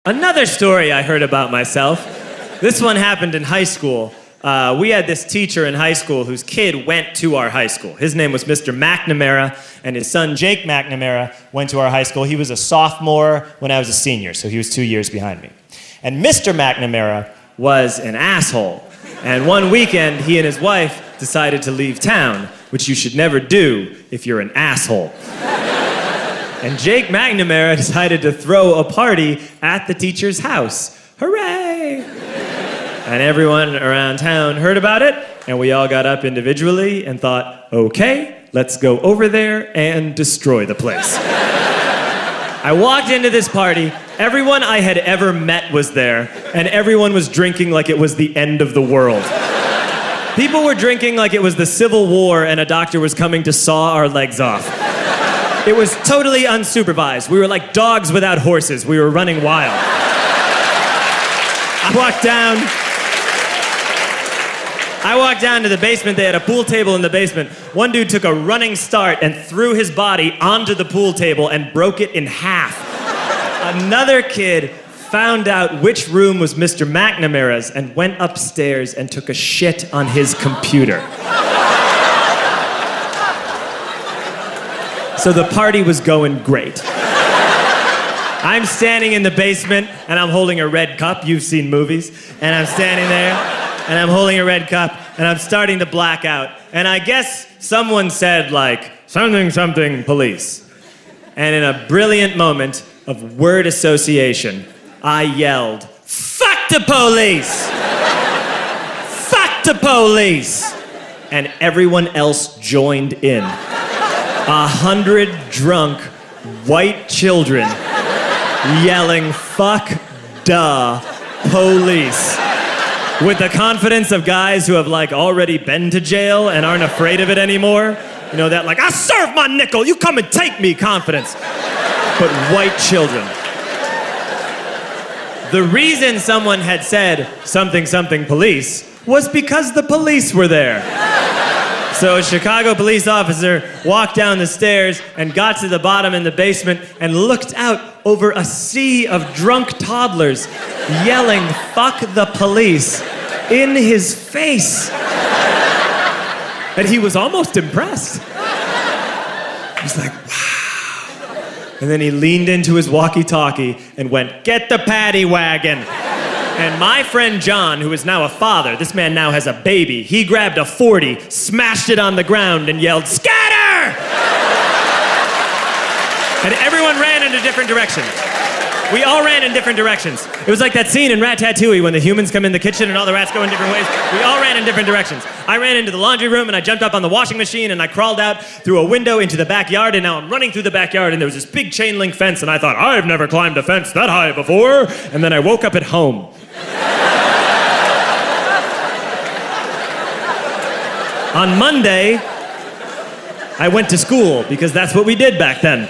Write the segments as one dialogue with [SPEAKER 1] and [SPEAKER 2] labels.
[SPEAKER 1] Another story I heard about myself. This one happened in high school. We had this teacher in high school whose kid went to our high school. His name was Mr. McNamara, and his son Jake McNamara went to our high school. He was a sophomore when I was a senior, so he was 2 years behind me. And Mr. McNamara was an asshole. And one weekend, he and his wife decided to leave town, which you should never do if you're an asshole. And Jake McNamara decided to throw a party at the teacher's house. Hooray! And everyone around town heard about it, and we all got up individually and thought, okay, let's go over there and destroy the place. I walked into this party, everyone I had ever met was there, and everyone was drinking like it was the end of the world. People were drinking like it was the Civil War and a doctor was coming to saw our legs off. It was totally unsupervised. We were like dogs without horses. We were running wild. I walked down to the basement. They had a pool table in the basement. One dude took a running start and threw his body onto the pool table and broke it in half. Another kid found out which room was Mr. McNamara's and went upstairs and took a shit on his computer. So the party was going great. I'm standing in the basement and I'm holding a red cup. You've seen movies. And I'm standing there and I'm holding a red cup and I'm starting to black out. And I guess someone said like, something, something, police. And in a brilliant moment of word association, I yelled, fuck the police! Fuck the police! And everyone else joined in. 100 drunk white children yelling, fuck the police. With the confidence of guys who have like already been to jail and aren't afraid of it anymore. You know, that like, I serve my nickel, you come and take me confidence. But white children. The reason someone had said something, something police was because the police were there. So a Chicago police officer walked down the stairs and got to the bottom in the basement and looked out over a sea of drunk toddlers yelling, fuck the police, in his face. And he was almost impressed. He was like, wow. And then he leaned into his walkie-talkie and went, get the paddy wagon. And my friend John, who is now a father, this man now has a baby, he grabbed a 40, smashed it on the ground, and yelled, scatter! And everyone ran in a different direction. We all ran in different directions. It was like that scene in Ratatouille when the humans come in the kitchen and all the rats go in different ways. We all ran in different directions. I ran into the laundry room and I jumped up on the washing machine and I crawled out through a window into the backyard, and now I'm running through the backyard and there was this big chain link fence and I thought, I've never climbed a fence that high before. And then I woke up at home. On Monday, I went to school because that's what we did back then.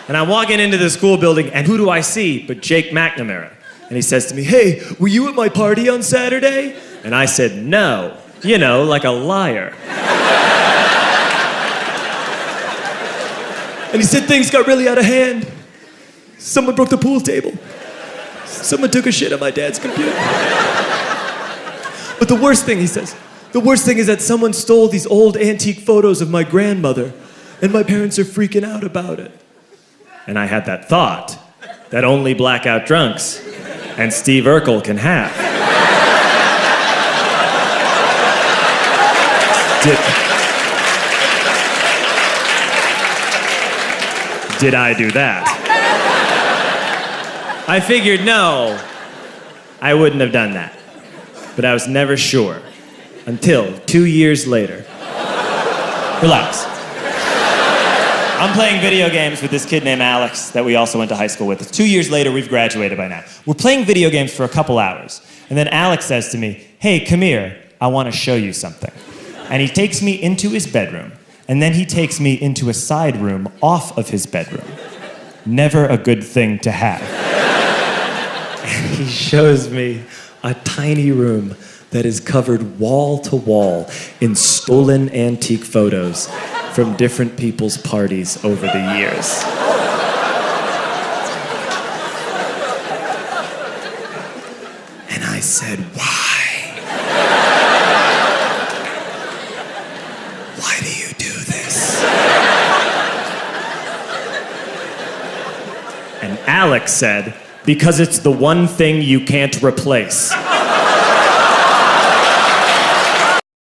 [SPEAKER 1] And I'm walking into the school building, and who do I see but Jake McNamara? And he says to me, hey, were you at my party on Saturday? And I said, no. You know, like a liar. And he said, things got really out of hand. Someone broke the pool table. Someone took a shit on my dad's computer. But the worst thing, he says, the worst thing is that someone stole these old antique photos of my grandmother, and my parents are freaking out about it. And I had that thought that only blackout drunks and Steve Urkel can have. Did I do that? I figured, no, I wouldn't have done that. But I was never sure until 2 years later. Relax. I'm playing video games with this kid named Alex that we also went to high school with. 2 years later, we've graduated by now. We're playing video games for a couple hours. And then Alex says to me, hey, come here, I want to show you something. And he takes me into his bedroom. And then he takes me into a side room off of his bedroom. Never a good thing to have. And he shows me a tiny room that is covered wall to wall in stolen antique photos from different people's parties over the years. said, why? Why do you do this? And Alex said, because it's the one thing you can't replace.